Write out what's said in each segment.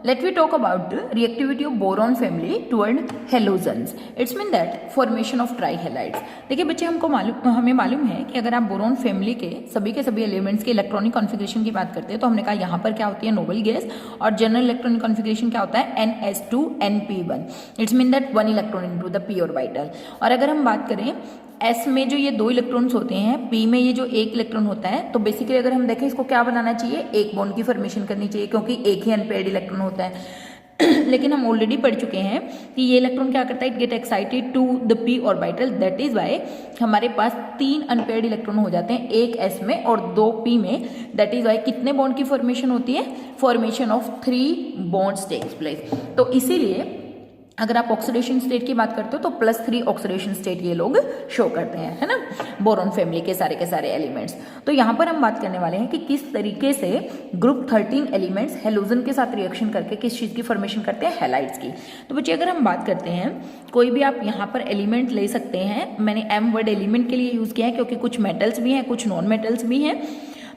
let we talk about the reactivity of boron family toward halogens. It's mean that formation of trihalides. देखिए बच्चे हमें मालूम है कि अगर आप बोरॉन फैमिली के सभी एलिमेंट्स के इलेक्ट्रॉनिक कॉन्फ़िगरेशन की बात करते हैं तो हमने कहा यहाँ पर क्या होती है नोबल गैस और जनरल इलेक्ट्रॉनिक कॉन्फ़िगरेशन क्या होता है NS2NP1. It's mean that 1 electron into the p orbital. और अगर हम बात करें S में जो ये 2 इलेक्ट्रॉन्स होते हैं, P में ये जो 1 इलेक्ट्रॉन होता है, तो बेसिकली अगर हम देखें इसको क्या बनाना चाहिए, एक बॉन्ड की फॉर्मेशन करनी चाहिए क्योंकि एक ही अनपेयर्ड इलेक्ट्रॉन होता है. लेकिन हम ऑलरेडी पढ़ चुके हैं कि ये इलेक्ट्रॉन क्या करता है, it get excited to the p orbital. That is why हमारे पास 3 अनपेयर्ड इलेक्ट्रॉन हो जाते हैं, एक S में और 2 p में. दैट इज वाई कितने बॉन्ड की फॉर्मेशन होती है, formation of 3 bonds takes place. तो इसीलिए अगर आप ऑक्सीडेशन स्टेट की बात करते हो तो +3 ऑक्सीडेशन स्टेट ये लोग शो करते हैं, है ना, बोरॉन फैमिली के सारे एलिमेंट्स. तो यहाँ पर हम बात करने वाले हैं कि किस तरीके से ग्रुप 13 एलिमेंट्स हेलोजन के साथ रिएक्शन करके किस चीज़ की फॉर्मेशन करते हैं, हैलाइड्स की. तो बच्चे अगर हम बात करते हैं कोई भी आप यहाँ पर एलिमेंट ले सकते हैं. मैंने M वर्ड एलिमेंट के लिए यूज़ किया है क्योंकि कुछ मेटल्स भी हैं कुछ नॉन मेटल्स भी हैं.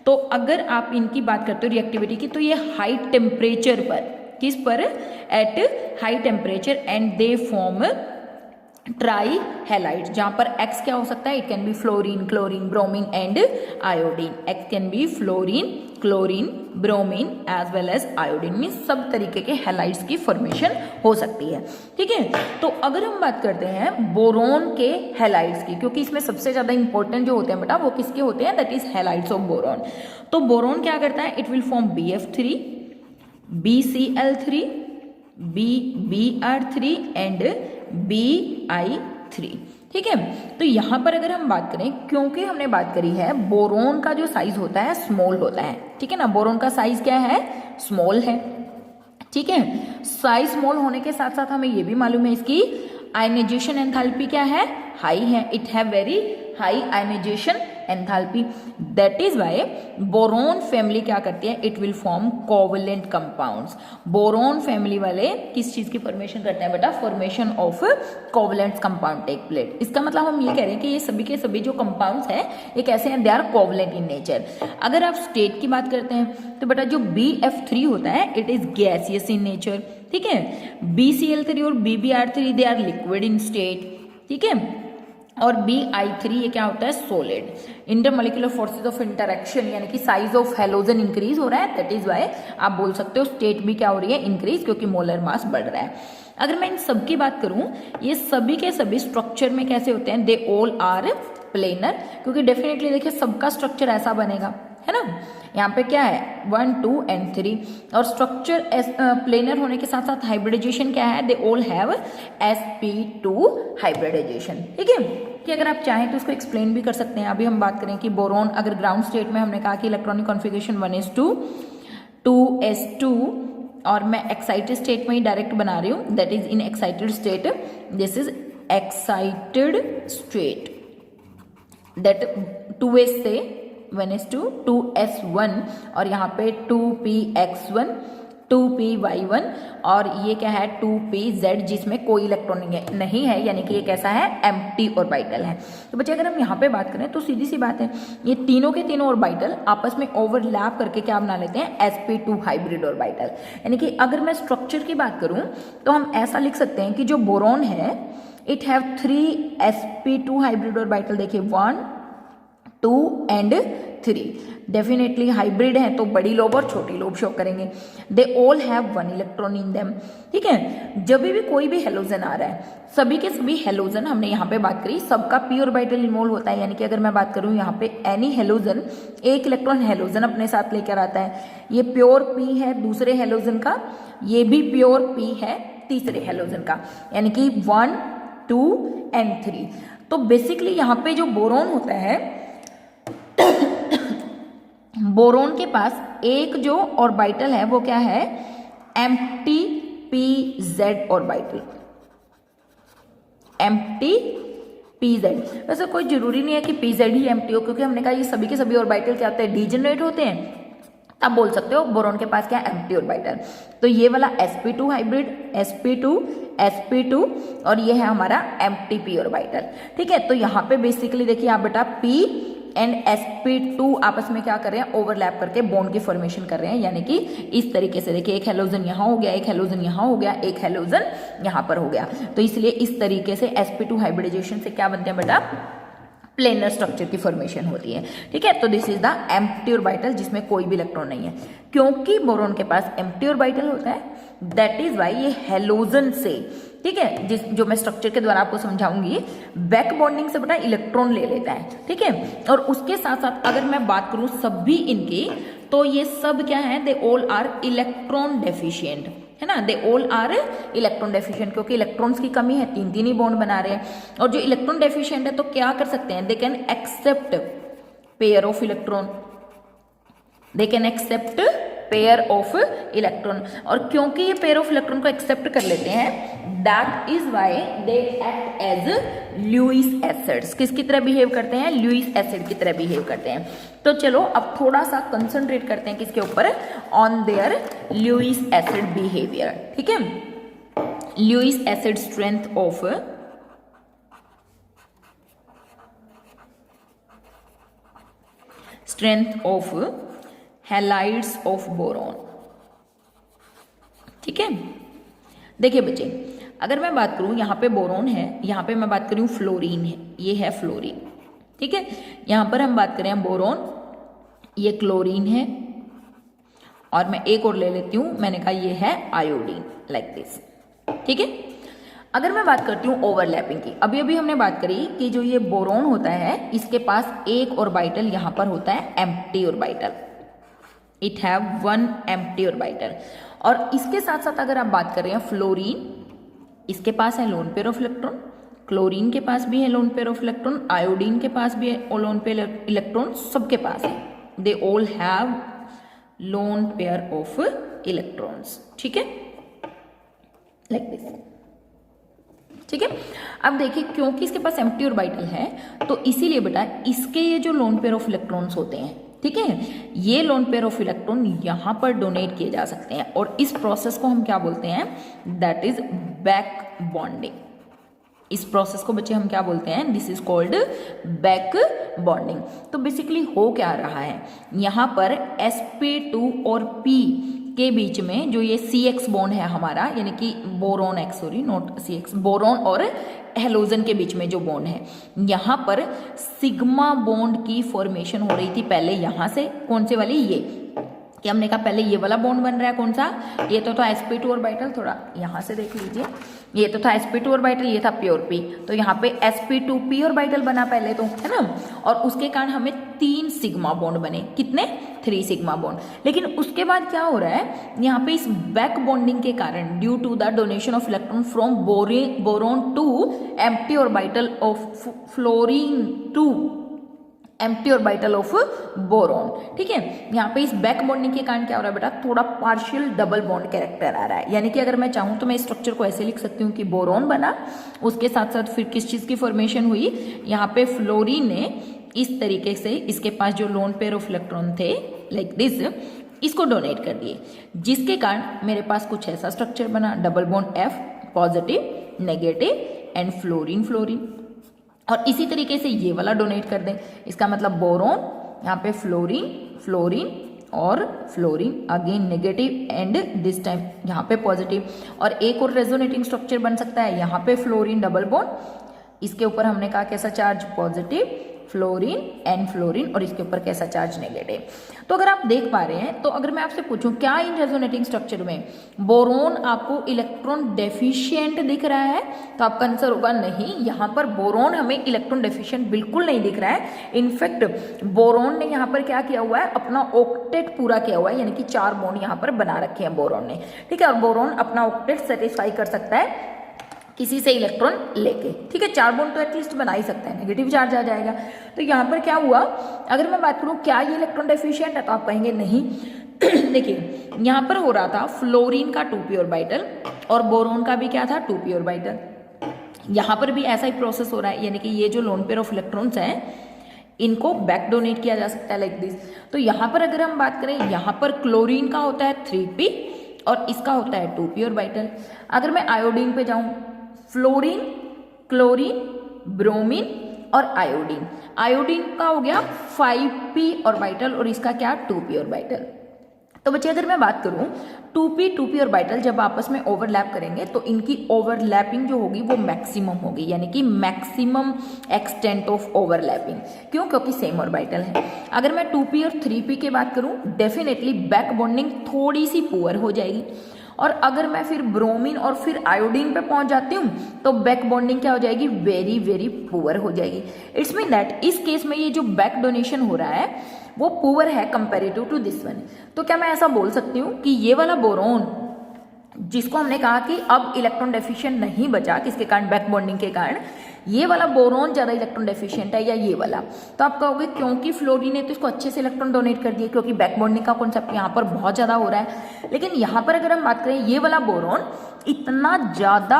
तो अगर आप इनकी बात करते हो रिएक्टिविटी की तो ये हाई टेम्परेचर पर, किस पर, at high temperature and they form trihalides. जहां पर X क्या हो सकता है, it can be fluorine, chlorine, bromine and iodine. X can be fluorine, chlorine, bromine as well as iodine. Mean सब तरीके के हैलाइड्स की फॉर्मेशन हो सकती है. ठीक है, तो अगर हम बात करते हैं बोरॉन के हैलाइड्स की, क्योंकि इसमें सबसे ज्यादा इंपॉर्टेंट जो होते हैं बेटा वो किसके होते हैं, that is halides of boron. तो बोरॉन क्या करता है, it will form BF3, BCl3, BBr3 and BI3. ठीक है, तो यहां पर अगर हम बात करें, क्योंकि हमने बात करी है बोरॉन का जो साइज होता है स्मॉल होता है, ठीक है ना, बोरॉन का साइज क्या है, स्मॉल है. ठीक है, साइज स्मॉल होने के साथ साथ हमें ये भी मालूम है इसकी आयनाइजेशन एंथैल्पी क्या है, हाई है. It have very high ionisation enthalpy. That is why boron family क्या करती है, it will form covalent compounds. Boron family वाले किस चीज की फॉर्मेशन करते हैं बेटा, formation of covalent compound take place. इसका मतलब हम ये कह रहे हैं कि ये सभी के सभी जो कंपाउंड्स हैं ये कैसे हैं, they are covalent in nature. अगर आप स्टेट की बात करते हैं तो बेटा जो BF3 होता है it is gaseous in nature. ठीक है, BCl3 और BBr3 they are liquid in state. ठीक है, और BI3 ये क्या होता है, solid. Intermolecular forces of interaction यानी कि साइज ऑफ हेलोजन इंक्रीज हो रहा है. दैट इज वाई आप बोल सकते हो स्टेट भी क्या हो रही है, इंक्रीज, क्योंकि मोलर मास बढ़ रहा है. अगर मैं इन सब की बात करूं, ये सभी के सभी स्ट्रक्चर में कैसे होते हैं, दे ऑल आर प्लेनर. क्योंकि डेफिनेटली देखिए सबका स्ट्रक्चर ऐसा बनेगा, है ना. यहाँ पे क्या है 1, 2 एंड 3 और स्ट्रक्चर प्लेनर होने के साथ साथ हाइब्रिडाइजेशन क्या है, they all have sp2 hybridisation. ठीक है, कि अगर आप चाहें तो उसको एक्सप्लेन भी कर सकते हैं. अभी हम बात करें कि बोरॉन अगर ग्राउंड स्टेट में हमने कहा कि इलेक्ट्रॉनिक कॉन्फ़िगरेशन 1s2, 2s2 और मैं एक्साइटेड स्टेट में ही डायरेक्ट बना रही हूँ. That is in excited state, this is excited state. That 2s से 1s2, 2s1 और यहाँ पे 2px1, 2py1 और ये क्या है 2pz जिसमें कोई इलेक्ट्रॉन नहीं है, यानी कि ये कैसा है, एम्प्टी ऑर्बिटल है. तो बच्चे अगर हम यहाँ पे बात करें तो सीधी सी बात है, ये तीनों के तीनों ऑर्बिटल आपस में ओवरलैप करके क्या बना लेते हैं, sp2 हाइब्रिड ऑर्बिटल. यानी कि अगर मैं स्ट्रक्चर की बात करूँ तो हम ऐसा लिख सकते हैं कि जो बोरॉन है it have 3 sp2 hybrid orbital. देखिए 1, 2 एंड 3. डेफिनेटली हाइब्रिड है तो बड़ी लोब और छोटी लोब शो करेंगे. They all have 1 electron in them. ठीक है, जब भी कोई भी हेलोजन आ रहा है, सभी के सभी हेलोजन हमने यहाँ पे बात करी सबका p ऑर्बिटल इन्वॉल्व होता है. यानी कि अगर मैं बात करूँ यहाँ पे एनी हेलोजन, एक इलेक्ट्रॉन हेलोजन अपने साथ लेकर आता है. ये प्योर p है दूसरे हेलोजन का, ये भी प्योर p है तीसरे हेलोजन का, यानी कि 1, 2 एंड 3. तो बेसिकली यहाँ पे जो बोरॉन होता है बोरॉन के पास एक जो ऑर्बिटल है वो क्या है, empty pz orbital. Empty pz. वैसे कोई जरूरी नहीं है कि pz ही एम्प्टी हो, क्योंकि हमने कहा ये सभी के सभी ऑर्बिटल क्या होते हैं, डीजेनरेट होते हैं. आप बोल सकते हो बोरॉन के पास क्या एम्प्टी ऑर्बिटल. तो ये वाला sp2 हाइब्रिड, sp2 और ये है हमारा एम्प्टी p ऑर्बिटल. ठीक है, तो यहाँ पे बेसिकली देखिए आप बेटा p एंड sp2 आपस में क्या कर रहे हैं, ओवरलैप करके बॉन्ड की फॉर्मेशन कर रहे हैं, यानी कि इस तरीके से देखिए, एक हेलोजन यहाँ हो गया, एक हेलोजन यहाँ हो गया, एक हेलोजन यहाँ पर हो गया। तो इसलिए इस तरीके से sp2 हाइब्रिडाइजेशन से क्या बनते हैं बेटा, प्लेनर स्ट्रक्चर की फॉर्मेशन होती है। ठीक है, तो this is the empty orbital जिसमें कोई भी इलेक्ट्रॉन नहीं है। क्योंकि बोरोन के पास एम्प्टी ऑर्बिटल होता है, दैट इज वाई ये हेलोजन से, ठीक है, जो मैं स्ट्रक्चर के द्वारा आपको समझाऊंगी, बैक बॉन्डिंग से बेटा इलेक्ट्रॉन ले लेता है। ठीक है, और उसके साथ साथ अगर मैं बात करूं सभी इनकी, तो ये सब क्या है, they all are electron deficient, है ना, they all are electron deficient, क्योंकि इलेक्ट्रॉन्स की कमी है, तीन तीन ही बॉन्ड बना रहे हैं। और जो इलेक्ट्रॉन डेफिशिएंट है तो क्या कर सकते हैं, they can accept pair of electron, they can accept pair of electron. और क्योंकि ये पेयर ऑफ इलेक्ट्रॉन को एक्सेप्ट कर लेते हैं, that is why they act as Lewis acids. किसकी तरह बिहेव करते हैं, ल्यूइस एसिड की तरह बिहेव करते हैं। तो चलो अब थोड़ा सा कंसंट्रेट करते हैं किसके ऊपर, on their Lewis acid behaviour. ठीक है, Lewis acid strength of halides of boron. ठीक है, देखिए बच्चे, अगर मैं बात करूं यहां पे बोरॉन है, यहां पे मैं बात करूं फ्लोरीन है, ये है फ्लोरीन। ठीक है, यहां पर हम बात करें बोरॉन, ये क्लोरीन है, और मैं एक और ले लेती हूं, मैंने कहा ये है आयोडीन, लाइक दिस। ठीक है, अगर मैं बात करती हूँ ओवरलैपिंग की, अभी अभी हमने बात करी कि जो ये बोरॉन होता है इसके पास एक ऑर्बिटल यहां पर होता है empty orbital, it have one empty orbital. और इसके साथ साथ अगर आप बात कर रहे हैं फ्लोरीन, इसके पास है loan pair of electron, chlorine के पास भी है loan pair of electron, iodine के पास भी है लोन पेयर इलेक्ट्रॉन, सबके पास है, they all have loan pair of electrons. ठीक है, लाइक दिस। ठीक है, अब देखिए क्योंकि इसके पास एम्प्टी ऑर्बिटल है तो इसीलिए बेटा इसके ये जो लोन पेयर ऑफ इलेक्ट्रॉन्स होते हैं, ठीक है, ये लोन पेयर ऑफ इलेक्ट्रॉन यहां पर डोनेट किए जा सकते हैं, और इस प्रोसेस को हम क्या बोलते हैं, दैट इज बैक बॉन्डिंग। इस प्रोसेस को बच्चे हम क्या बोलते हैं, this is called back bonding. तो बेसिकली हो क्या रहा है, यहां पर sp2 और p के बीच में जो ये CX बॉन्ड है हमारा, यानी कि boron x, sorry not CX, boron और हेलोजन के बीच में जो बॉन्ड है, यहाँ पर सिग्मा बॉन्ड की फॉर्मेशन हो रही थी पहले, यहाँ से कौन से वाली, ये कि हमने कहा पहले ये वाला बॉन्ड बन रहा है, कौन सा, ये तो था sp2 ऑर्बिटल, थोड़ा यहाँ से देख लीजिए, ये तो था sp2 ऑर्बिटल, ये था प्योर p, तो यहाँ पे sp2p ऑर्बिटल बना पहले तो, है ना, और उसके कारण हमें 3 सिग्मा बॉन्ड बने, कितने, 3 सिग्मा बॉन्ड। लेकिन उसके बाद क्या हो रहा है, यहाँ पे इस बैक बॉन्डिंग के कारण, due to the donation of electron from boron to empty orbital of fluorine to empty orbital of boron. ठीक है, यहाँ पे इस बैक बॉन्डिंग के कारण क्या हो रहा है बेटा, थोड़ा पार्शियल डबल बॉन्ड कैरेक्टर आ रहा है, यानी कि अगर मैं चाहूँ तो मैं इस स्ट्रक्चर को ऐसे लिख सकती हूँ कि बोरॉन बना, उसके साथ साथ फिर किस चीज़ की फॉर्मेशन हुई, यहाँ पे फ्लोरीन ने इस तरीके से इसके पास जो लोन पेयर ऑफ इलेक्ट्रॉन थे लाइक दिस, इसको डोनेट कर दिए, जिसके कारण मेरे पास कुछ ऐसा स्ट्रक्चर बना, double bond F, positive negative and fluorine fluorine. और इसी तरीके से ये वाला डोनेट कर दें, इसका मतलब बोरॉन, यहाँ पे फ्लोरीन फ्लोरीन और fluorine again negative and this time यहाँ पे पॉजिटिव। और एक और रेजोनेटिंग स्ट्रक्चर बन सकता है, यहाँ पे फ्लोरीन डबल बॉन्ड, इसके ऊपर हमने कहा कैसा charge, positive, fluorine and fluorine, और इसके ऊपर कैसा चार्ज, नेगेटिव। तो अगर आप देख पा रहे हैं, तो अगर मैं आपसे पूछूं क्या इन रेजोनेटिंग स्ट्रक्चर में बोरॉन आपको इलेक्ट्रॉन डेफिशिएंट दिख रहा है, तो आपका आंसर होगा नहीं, यहाँ पर बोरॉन हमें इलेक्ट्रॉन डेफिशिएंट बिल्कुल नहीं दिख रहा है। इनफैक्ट बोरॉन ने यहाँ पर क्या किया हुआ है, अपना ऑक्टेट पूरा किया हुआ है, यानी कि 4 बॉन्ड यहाँ पर बना रखे हैं बोरॉन ने। ठीक है, और बोरॉन अपना ऑक्टेट सेटिस्फाई कर सकता है किसी से इलेक्ट्रॉन लेके। ठीक है, 4 बॉन्ड तो एटलीस्ट बना ही सकता है, नेगेटिव चार्ज आ जाएगा। तो यहाँ पर क्या हुआ, अगर मैं बात करूँ क्या ये इलेक्ट्रॉन डेफिशिएंट है, तो आप कहेंगे नहीं। देखिए यहाँ पर हो रहा था फ्लोरीन का 2p ऑर्बिटल और बोरॉन का भी क्या था, 2p ऑर्बिटल। यहाँ पर भी ऐसा ही प्रोसेस हो रहा है, यानी कि ये जो लोन पेयर ऑफ इलेक्ट्रॉन्स हैं इनको बैक डोनेट किया जा सकता है लाइक दिस। तो यहाँ पर अगर हम बात करें, यहाँ पर क्लोरीन का होता है 3p और इसका होता है 2p ऑर्बिटल। अगर मैं आयोडीन पे जाऊँ, फ्लोरीन, क्लोरीन, ब्रोमीन और आयोडीन। आयोडीन का हो गया 5p ऑर्बिटल और इसका क्या 2p ऑर्बिटल। तो बच्चे अगर मैं बात करूं 2p ऑर्बिटल जब आपस में ओवरलैप करेंगे तो इनकी ओवरलैपिंग जो होगी वो मैक्सिमम होगी, यानी कि मैक्सिमम एक्सटेंट ऑफ ओवरलैपिंग। क्यों? क्योंकि सेम ऑर्बिटल है। अगर मैं 2p और 3p की बात करूं डेफिनेटली बैक बॉन्डिंग थोड़ी सी पुअर हो जाएगी। और अगर मैं फिर ब्रोमीन और फिर आयोडीन पे पहुंच जाती हूँ तो बैक बॉन्डिंग क्या हो जाएगी, वेरी वेरी पुअर हो जाएगी। इट्स मीन दैट इस केस में ये जो बैक डोनेशन हो रहा है वो पुअर है कंपेरेटिव टू दिस वन। तो क्या मैं ऐसा बोल सकती हूँ कि ये वाला बोरोन जिसको हमने कहा कि अब इलेक्ट्रॉन डेफिशिएंट नहीं बचा किसके कारण, बैक बॉन्डिंग के कारण, ये वाला बोरोन ज्यादा इलेक्ट्रॉन डेफिशिएंट है या ये वाला? तो आप कहोगे क्योंकि फ्लोरीन ने तो इसको अच्छे से इलेक्ट्रॉन डोनेट कर दिए, क्योंकि बैक बॉन्डिंग का कॉन्सेप्ट यहाँ पर बहुत ज्यादा हो रहा है। लेकिन यहाँ पर अगर हम बात करें ये वाला बोरोन इतना ज्यादा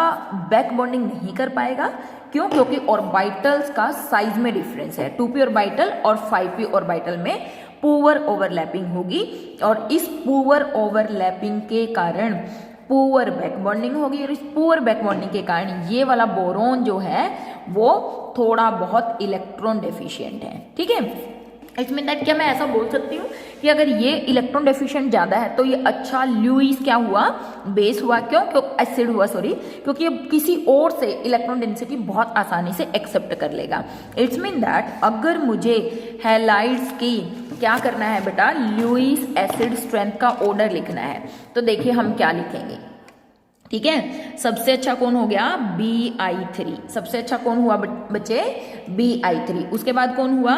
बैक बॉन्डिंग नहीं कर पाएगा। क्यों? क्योंकि ऑर्बिटल्स का साइज में डिफरेंस है। 2p ऑर्बिटल और 5p ऑर्बिटल में पुअर ओवरलैपिंग होगी और इस पुअर ओवरलैपिंग के कारण पुअर बैक बॉन्डिंग होगी और इस पुअर बैक बॉन्डिंग के कारण ये वाला बोरोन जो है वो थोड़ा बहुत इलेक्ट्रॉन डेफिशिएंट है। ठीक है, इट्स मीन दैट क्या मैं ऐसा बोल सकती हूँ कि अगर ये इलेक्ट्रॉन डेफिशिएंट ज्यादा है तो ये अच्छा ल्यूइस क्या हुआ, बेस हुआ। क्यों? एसिड हुआ, सॉरी, क्योंकि ये किसी और से इलेक्ट्रॉन डेंसिटी बहुत आसानी से एक्सेप्ट कर लेगा। इट्स मीन दैट अगर मुझे हैलाइड्स की क्या करना है बेटा, ल्यूइस एसिड स्ट्रेंथ का ऑर्डर लिखना है, तो देखिए हम क्या लिखेंगे। ठीक है, सबसे अच्छा कौन हो गया, Bi3। सबसे अच्छा कौन हुआ बच्चे, Bi3। उसके बाद कौन हुआ,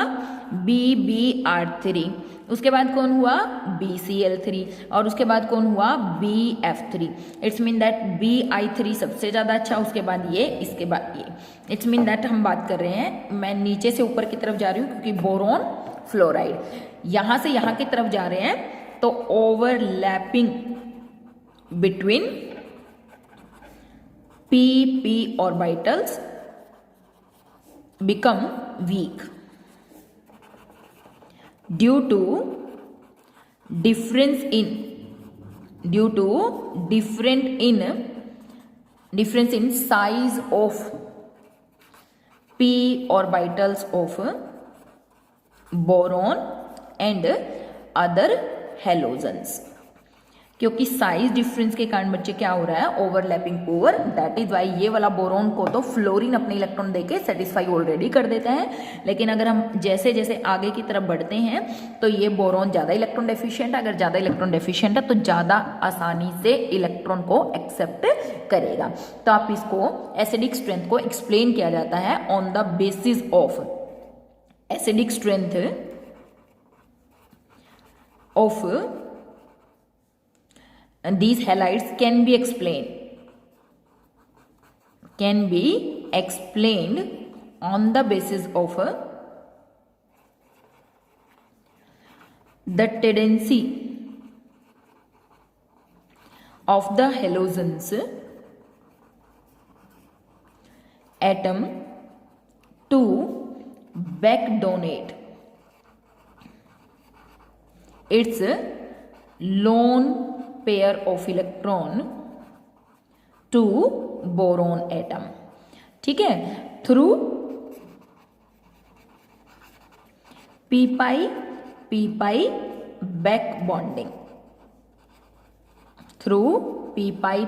BbR3। उसके बाद कौन हुआ, BCl3। और उसके बाद कौन हुआ, BF3। It's mean that Bi3 सबसे ज्यादा अच्छा, उसके बाद ये, इसके बाद ये। इट्स मीन दैट हम बात कर रहे हैं, मैं नीचे से ऊपर की तरफ जा रही हूँ क्योंकि बोरोन फ्लोराइड यहां से यहां की तरफ जा रहे हैं तो overlapping between p orbitals become weak due to difference in size of p orbitals of boron and other halogens। क्योंकि साइज डिफरेंस के कारण बच्चे क्या हो रहा है, overlapping poor. That is why ये वाला बोरोन को तो फ्लोरीन अपने इलेक्ट्रॉन देके सेटिस्फाई ऑलरेडी कर देता है। लेकिन अगर हम जैसे जैसे आगे की तरफ बढ़ते हैं तो ये बोरोन ज्यादा इलेक्ट्रॉन डेफिशिएंट है। अगर ज्यादा इलेक्ट्रॉन डेफिशिएंट है तो ज्यादा आसानी से इलेक्ट्रॉन को एक्सेप्ट करेगा। तो आप इसको एसिडिक स्ट्रेंथ को एक्सप्लेन किया जाता है on the basis of acidic strength of and these halides can be explained on the basis of the tendency of the halogens atom to back donate its lone pair of electron to boron atom। ठीक है, through p पाई back bonding, through p पाई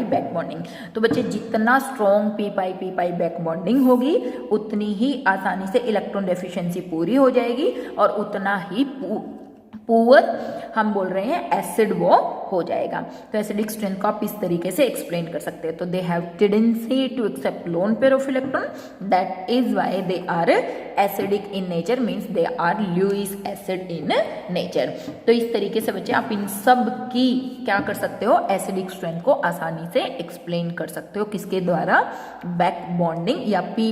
back bonding. तो बच्चे जितना strong p पाई back bonding होगी उतनी ही आसानी से electron deficiency पूरी हो जाएगी और उतना ही पुअर हम बोल रहे हैं एसिड वो हो जाएगा। तो एसिडिक स्ट्रेंथ को आप इस तरीके से एक्सप्लेन कर सकते हैं। तो they have tendency to accept lone pair of electron, that is why they are acidic in nature, means they are Lewis acid in nature. तो इस तरीके से बच्चे आप इन सब की क्या कर सकते हो, एसिडिक स्ट्रेंथ को आसानी से एक्सप्लेन कर सकते हो। किसके द्वारा, बैक बॉन्डिंग या पी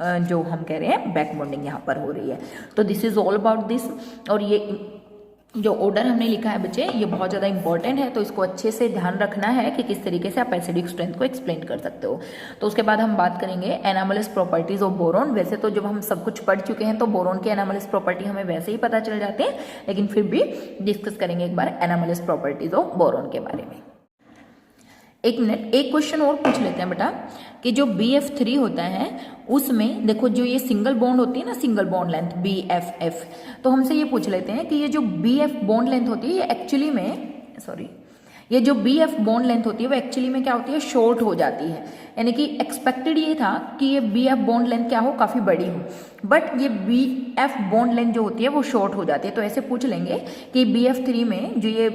जो हम कह रहे हैं बैक बॉन्डिंग यहाँ पर हो रही है। तो this is all about this. और ये जो ऑर्डर हमने लिखा है बच्चे ये बहुत ज़्यादा इंपॉर्टेंट है, तो इसको अच्छे से ध्यान रखना है कि किस तरीके से आप एसिडिक स्ट्रेंथ को एक्सप्लेन कर सकते हो। तो उसके बाद हम बात करेंगे एनामलस प्रॉपर्टीज ऑफ बोरोन। वैसे तो जब हम सब कुछ पढ़ चुके हैं तो बोरोन के एनामलस प्रॉपर्टी हमें वैसे ही पता चल जाते हैं, लेकिन फिर भी डिस्कस करेंगे एक बार एनामलस प्रॉपर्टीज ऑफ बोरोन के बारे में। एक मिनट, एक क्वेश्चन और पूछ लेते हैं बेटा कि जो BF3 होता है उसमें देखो जो ये सिंगल बॉन्ड होती है ना, सिंगल बॉन्ड लेंथ BFF, तो हमसे ये पूछ लेते हैं कि ये जो BF बॉन्ड लेंथ होती है ये एक्चुअली में ये जो BF बॉन्ड लेंथ होती है वो एक्चुअली में क्या होती है, शॉर्ट हो जाती है। यानी कि एक्सपेक्टेड ये था कि ये BF बॉन्ड लेंथ क्या हो, काफ़ी बड़ी हो, बट ये BF बॉन्ड लेंथ जो होती है वो शॉर्ट हो जाती है। तो ऐसे पूछ लेंगे कि BF3 में जो ये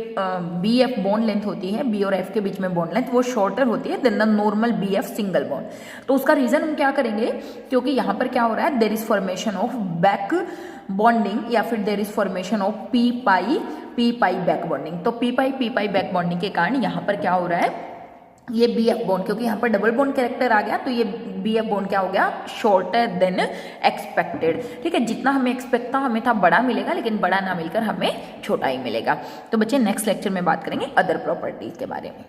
BF बॉन्ड लेंथ होती है, B और F के बीच में बॉन्ड लेंथ, वो शॉर्टर होती है than the normal BF single bond. तो उसका रीजन हम क्या करेंगे, क्योंकि यहाँ पर क्या हो रहा है, there is formation of back bonding या फिर there is formation of p pi back bonding. तो पी पाई बैक बॉन्डिंग के कारण यहाँ पर क्या हो रहा है, ये BF बॉन्ड, क्योंकि यहाँ पर डबल बॉन्ड कैरेक्टर आ गया तो ये BF बॉन्ड क्या हो गया, शॉर्टर देन एक्सपेक्टेड। ठीक है, जितना हमें एक्सपेक्ट था हमें था बड़ा मिलेगा, लेकिन बड़ा ना मिलकर हमें छोटा ही मिलेगा। तो बच्चे नेक्स्ट लेक्चर में बात करेंगे अदर प्रॉपर्टीज के बारे में।